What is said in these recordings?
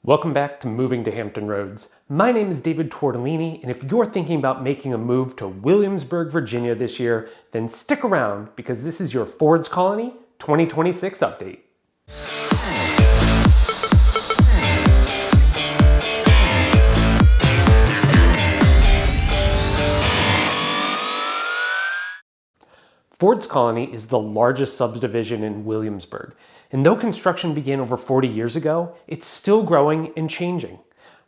Welcome back to Moving to Hampton Roads. My name is David Tortellini, and if you're thinking about making a move to Williamsburg, Virginia this year, then stick around because this is your Ford's Colony 2026 update. Ford's Colony is the largest subdivision in Williamsburg, and though construction began over 40 years ago, it's still growing and changing.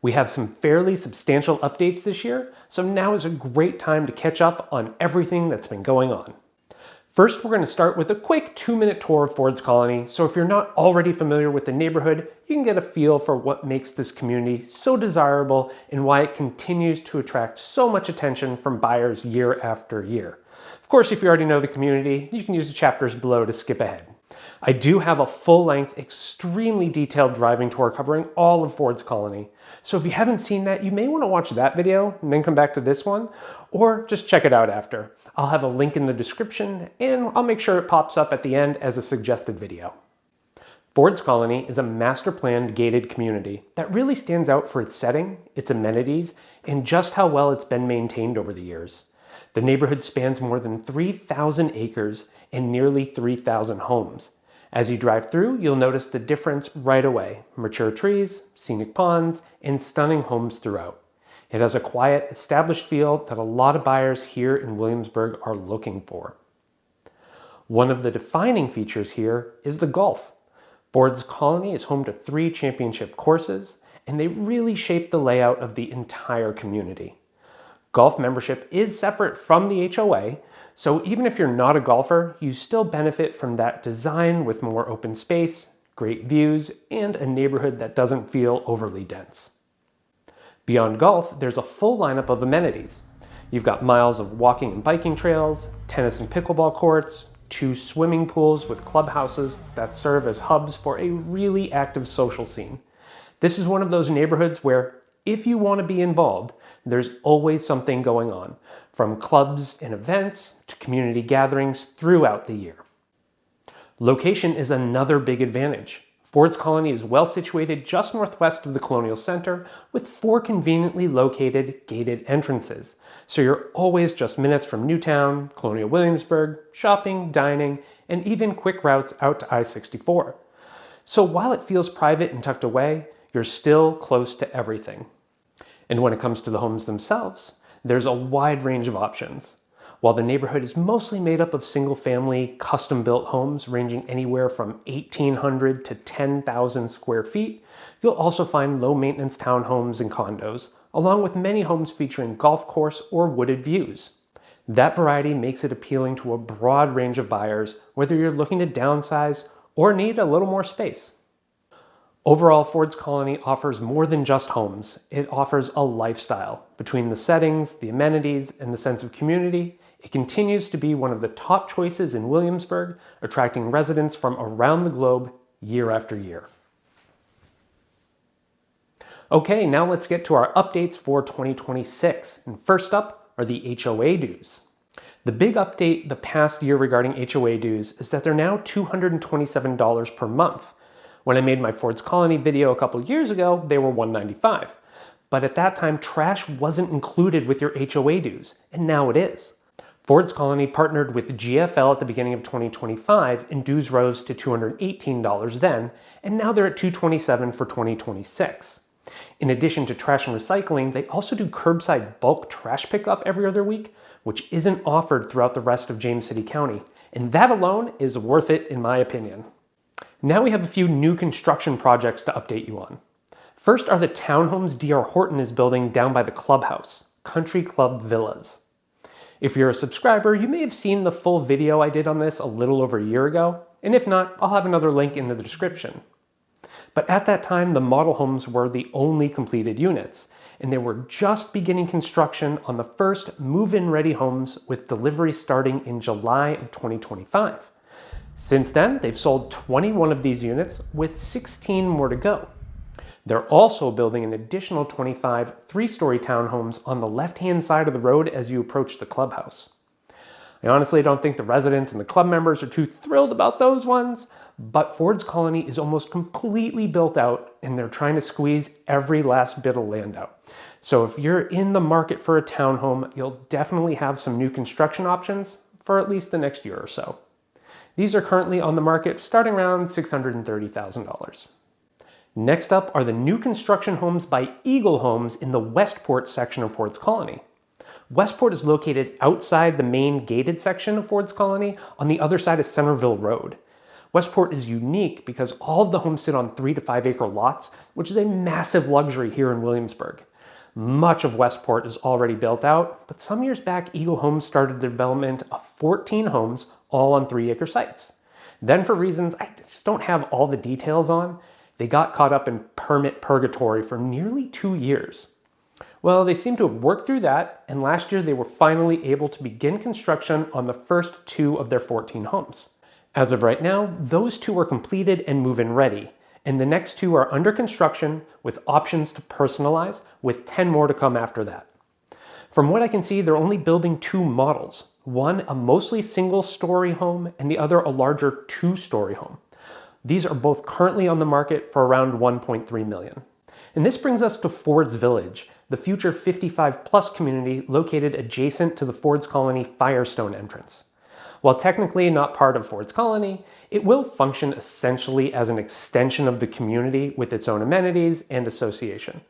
We have some fairly substantial updates this year, so now is a great time to catch up on everything that's been going on. First, we're going to start with a quick 2-minute tour of Ford's Colony, so if you're not already familiar with the neighborhood, you can get a feel for what makes this community so desirable and why it continues to attract so much attention from buyers year after year. Of course, if you already know the community, you can use the chapters below to skip ahead. I do have a full-length, extremely detailed driving tour covering all of Ford's Colony. So if you haven't seen that, you may want to watch that video and then come back to this one, or just check it out after. I'll have a link in the description, and I'll make sure it pops up at the end as a suggested video. Ford's Colony is a master-planned gated community that really stands out for its setting, its amenities, and just how well it's been maintained over the years. The neighborhood spans more than 3,000 acres and nearly 3,000 homes. As you drive through, you'll notice the difference right away: mature trees, scenic ponds, and stunning homes throughout. It has a quiet, established feel that a lot of buyers here in Williamsburg are looking for. One of the defining features here is the golf. Ford's Colony is home to 3 championship courses, and they really shape the layout of the entire community. Golf membership is separate from the HOA, so even if you're not a golfer, you still benefit from that design with more open space, great views, and a neighborhood that doesn't feel overly dense. Beyond golf, there's a full lineup of amenities. You've got miles of walking and biking trails, tennis and pickleball courts, 2 swimming pools with clubhouses that serve as hubs for a really active social scene. This is one of those neighborhoods where, if you want to be involved, there's always something going on, from clubs and events to community gatherings throughout the year. Location is another big advantage. Ford's Colony is well situated just northwest of the Colonial Center with 4 conveniently located gated entrances. So you're always just minutes from Newtown, Colonial Williamsburg, shopping, dining, and even quick routes out to I-64. So while it feels private and tucked away, you're still close to everything. And when it comes to the homes themselves, there's a wide range of options. While the neighborhood is mostly made up of single-family, custom-built homes ranging anywhere from 1,800 to 10,000 square feet, you'll also find low-maintenance townhomes and condos, along with many homes featuring golf course or wooded views. That variety makes it appealing to a broad range of buyers, whether you're looking to downsize or need a little more space. Overall, Ford's Colony offers more than just homes. It offers a lifestyle. Between the settings, the amenities, and the sense of community, it continues to be one of the top choices in Williamsburg, attracting residents from around the globe year after year. Okay, now let's get to our updates for 2026. And first up are the HOA dues. The big update the past year regarding HOA dues is that they're now $227 per month. When I made my Ford's Colony video a couple years ago, they were $195. But at that time, trash wasn't included with your HOA dues, and now it is. Ford's Colony partnered with GFL at the beginning of 2025, and dues rose to $218 then, and now they're at $227 for 2026. In addition to trash and recycling, they also do curbside bulk trash pickup every other week, which isn't offered throughout the rest of James City County, and that alone is worth it in my opinion. Now we have a few new construction projects to update you on. First are the townhomes D.R. Horton is building down by the clubhouse, Country Club Villas. If you're a subscriber, you may have seen the full video I did on this a little over a year ago, and if not, I'll have another link in the description. But at that time, the model homes were the only completed units, and they were just beginning construction on the first move-in ready homes with delivery starting in July of 2025. Since then, they've sold 21 of these units, with 16 more to go. They're also building an additional 25 3-story townhomes on the left-hand side of the road as you approach the clubhouse. I honestly don't think the residents and the club members are too thrilled about those ones, But Ford's Colony is almost completely built out and they're trying to squeeze every last bit of land out. So if you're in the market for a townhome, you'll definitely have some new construction options for at least the next year or so. These are currently on the market starting around $630,000. Next up are the new construction homes by Eagle Homes in the Westport section of Ford's Colony. Westport is located outside the main gated section of Ford's Colony on the other side of Centerville Road. Westport is unique because all of the homes sit on 3 to 5 acre lots, which is a massive luxury here in Williamsburg. Much of Westport is already built out, but some years back, Eagle Homes started the development of 14 homes, all on 3 acre sites. Then for reasons I just don't have all the details on, they got caught up in permit purgatory for nearly 2 years. Well, they seem to have worked through that, and last year they were finally able to begin construction on the first 2 of their 14 homes. As of right now, those 2 are completed and move-in ready, and the next 2 are under construction with options to personalize, with 10 more to come after that. From what I can see, they're only building 2 models, one a mostly single-story home and the other a larger 2-story home. These are both currently on the market for around $1.3 million. And this brings us to Ford's Village, the future 55-plus community located adjacent to the Ford's Colony Firestone entrance. While technically not part of Ford's Colony, it will function essentially as an extension of the community with its own amenities and association.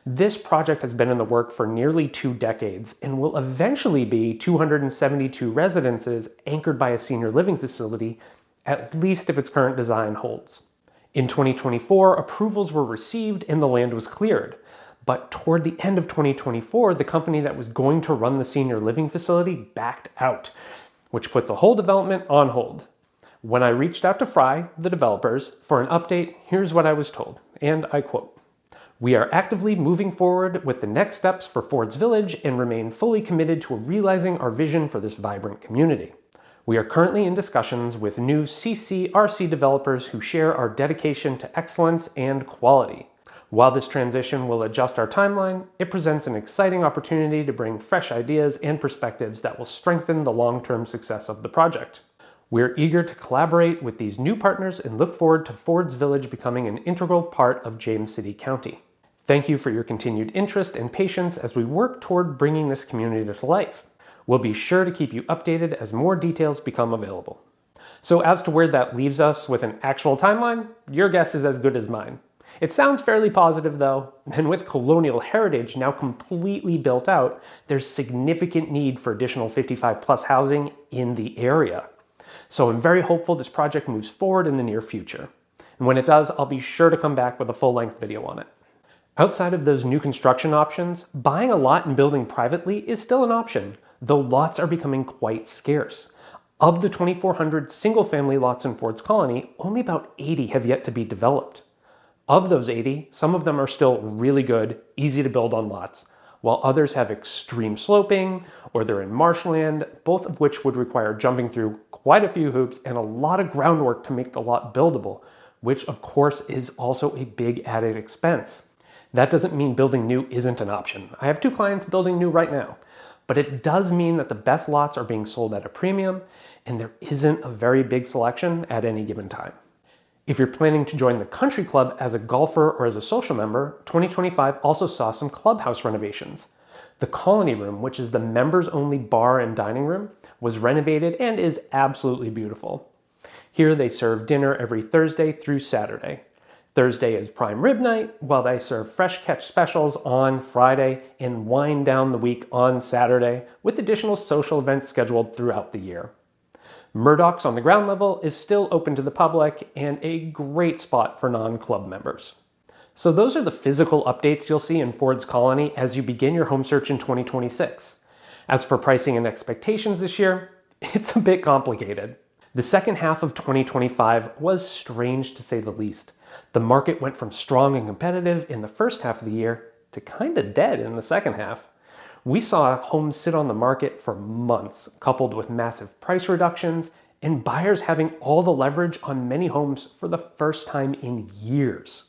This project has been in the work for nearly 2 decades and will eventually be 272 residences anchored by a senior living facility, at least if its current design holds. In 2024, approvals were received and the land was cleared. But toward the end of 2024, the company that was going to run the senior living facility backed out, which put the whole development on hold. When I reached out to Fry, the developers, for an update, here's what I was told, and I quote, "We are actively moving forward with the next steps for Ford's Village and remain fully committed to realizing our vision for this vibrant community. We are currently in discussions with new CCRC developers who share our dedication to excellence and quality. While this transition will adjust our timeline, it presents an exciting opportunity to bring fresh ideas and perspectives that will strengthen the long-term success of the project. We're eager to collaborate with these new partners and look forward to Ford's Village becoming an integral part of James City County. Thank you for your continued interest and patience as we work toward bringing this community to life. We'll be sure to keep you updated as more details become available." So as to where that leaves us with an actual timeline, your guess is as good as mine. It sounds fairly positive though, and with colonial heritage now completely built out, there's significant need for additional 55-plus housing in the area. So I'm very hopeful this project moves forward in the near future. And when it does, I'll be sure to come back with a full-length video on it. Outside of those new construction options, buying a lot and building privately is still an option, though lots are becoming quite scarce. Of the 2,400 single-family lots in Ford's Colony, only about 80 have yet to be developed. Of those 80, some of them are still really good, easy to build on lots, while others have extreme sloping or they're in marshland, both of which would require jumping through quite a few hoops and a lot of groundwork to make the lot buildable, which of course is also a big added expense. That doesn't mean building new isn't an option. I have 2 clients building new right now, but it does mean that the best lots are being sold at a premium and there isn't a very big selection at any given time. If you're planning to join the country club as a golfer or as a social member, 2025 also saw some clubhouse renovations. The Colony Room, which is the members-only bar and dining room, was renovated and is absolutely beautiful. Here they serve dinner every Thursday through Saturday. Thursday is prime rib night, while they serve fresh catch specials on Friday and wind down the week on Saturday, with additional social events scheduled throughout the year. Murdoch's on the ground level is still open to the public and a great spot for non-club members. So those are the physical updates you'll see in Ford's Colony as you begin your home search in 2026. As for pricing and expectations this year, it's a bit complicated. The second half of 2025 was strange to say the least. The market went from strong and competitive in the first half of the year to kind of dead in the second half. We saw homes sit on the market for months, coupled with massive price reductions and buyers having all the leverage on many homes for the first time in years.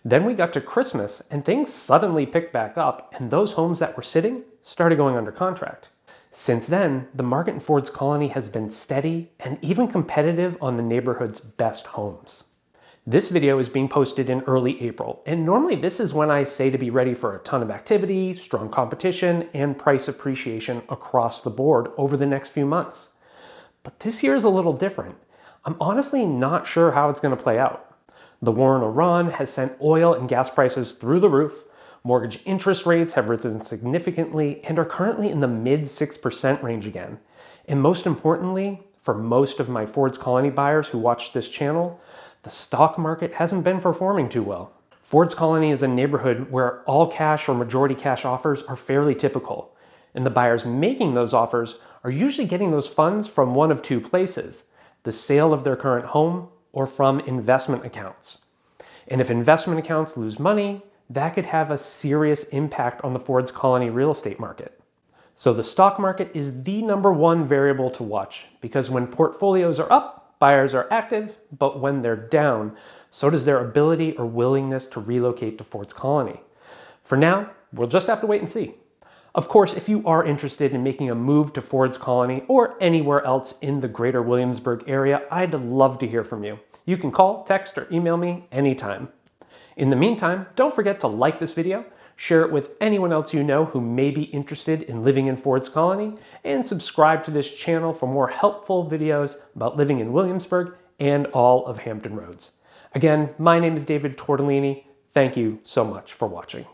Then we got to Christmas and things suddenly picked back up and those homes that were sitting started going under contract. Since then, the market in Ford's Colony has been steady and even competitive on the neighborhood's best homes. This video is being posted in early April, and normally this is when I say to be ready for a ton of activity, strong competition, and price appreciation across the board over the next few months. But this year is a little different. I'm honestly not sure how it's going to play out. The war in Iran has sent oil and gas prices through the roof, mortgage interest rates have risen significantly and are currently in the mid 6% range again. And most importantly, for most of my Ford's Colony buyers who watch this channel, the stock market hasn't been performing too well. Ford's Colony is a neighborhood where all cash or majority cash offers are fairly typical, and the buyers making those offers are usually getting those funds from one of two places: the sale of their current home or from investment accounts. And if investment accounts lose money, that could have a serious impact on the Ford's Colony real estate market. So the stock market is the #1 variable to watch, because when portfolios are up, buyers are active, but when they're down, so does their ability or willingness to relocate to Ford's Colony. For now, we'll just have to wait and see. Of course, if you are interested in making a move to Ford's Colony or anywhere else in the greater Williamsburg area, I'd love to hear from you. You can call, text, or email me anytime. In the meantime, don't forget to like this video, share it with anyone else you know who may be interested in living in Ford's Colony, and subscribe to this channel for more helpful videos about living in Williamsburg and all of Hampton Roads. Again, my name is David Tortellini. Thank you so much for watching.